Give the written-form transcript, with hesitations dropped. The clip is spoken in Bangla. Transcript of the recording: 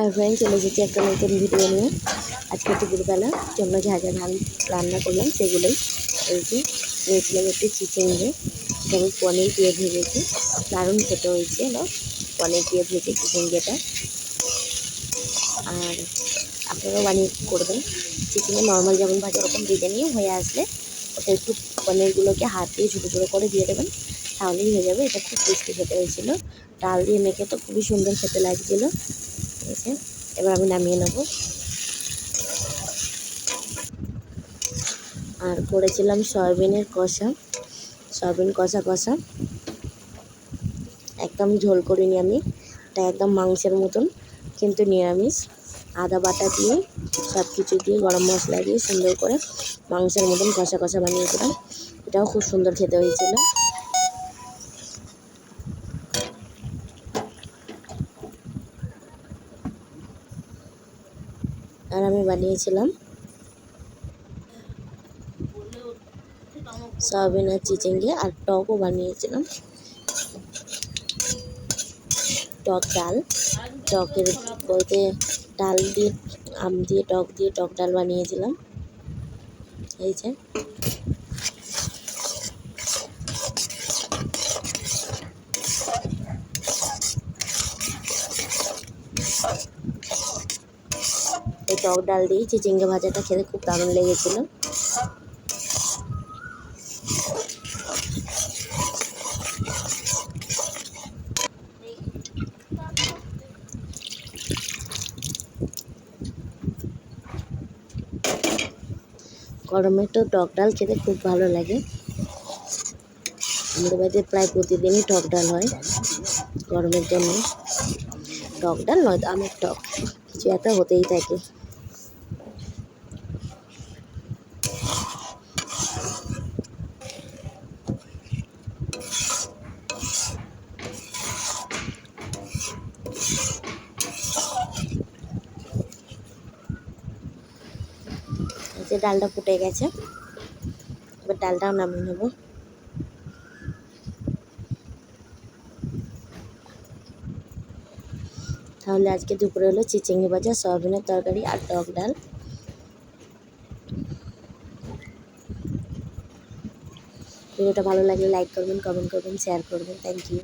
আর ফ্রেন্ড চলে এসেছি একটা নতুন ভিডিও নিয়ে। আজকে দুপুরবেলা জন্য যা যা রান্না করলাম সেগুলোই। এই যে নিয়েছিলাম একটু চিচিঙ্গে, সেটা আমি পনির দিয়ে ভেজেছি, দারুণ খেতে হয়েছে। পনির দিয়ে ভেজে চিচিঙ্গেটা, আর আপনারাও বানিয়ে করবেন। চিচিঙ্গে নর্মাল যেমন ভাজা ওরকম ভেজে নিয়ে হয়ে আসলে ওটা একটু পনিরগুলোকে হাত দিয়ে ছোটো ছোটো করে দিয়ে দেবেন, তাহলেই হয়ে যাবে। এটা খুব টেস্টি খেতে হয়েছিল, ডাল দিয়ে মেখে তো খুবই সুন্দর খেতে লাগছিলো। ঠিক আছে, এবার আমি নামিয়ে নেব। আর করেছিলাম সয়াবিনের কষা, সয়াবিন কষা একদম ঝোল করিনি আমি, এটা একদম মাংসের মতন কিন্তু নিরামিষ। আদা বাটা দিয়ে সব কিছু দিয়ে গরম মশলা দিয়ে সুন্দর করে মাংসের মতন কষা বানিয়েছিলাম। এটাও খুব সুন্দর খেতে হয়েছিল। আর আমি বানিয়েছিলাম সয়াবিন আর চিচিঙ্গে, আর টকও বানিয়েছিলাম, টক ডাল। টকের বলতে ডাল দিয়ে আম দিয়ে টক ডাল বানিয়েছিলাম। এই যে এই টক ডাল দিয়ে চিচিঙ্গে ভাজাটা খেতে খুব দারুণ লেগেছিল। গরমে তো টক ডাল খেতে খুব ভালো লাগে। আমাদের বাড়িতে প্রায় প্রতিদিনই টক ডাল হয় গরমের জন্য। টক ডাল নয়, আমের টক, কিছু একটা হতেই থাকে। এই যে ডালটা ফুটে গেছে, এবার ডালটাও নামিয়ে নেব। তাহলে আজকে দুপুরে হলো চিচিঙ্গে ভাজা, সয়াবিনের তরকারি আর টক ডাল। ভিডিওটা ভালো লাগলে লাইক করবেন, কমেন্ট করবেন, শেয়ার করবেন। Thank you.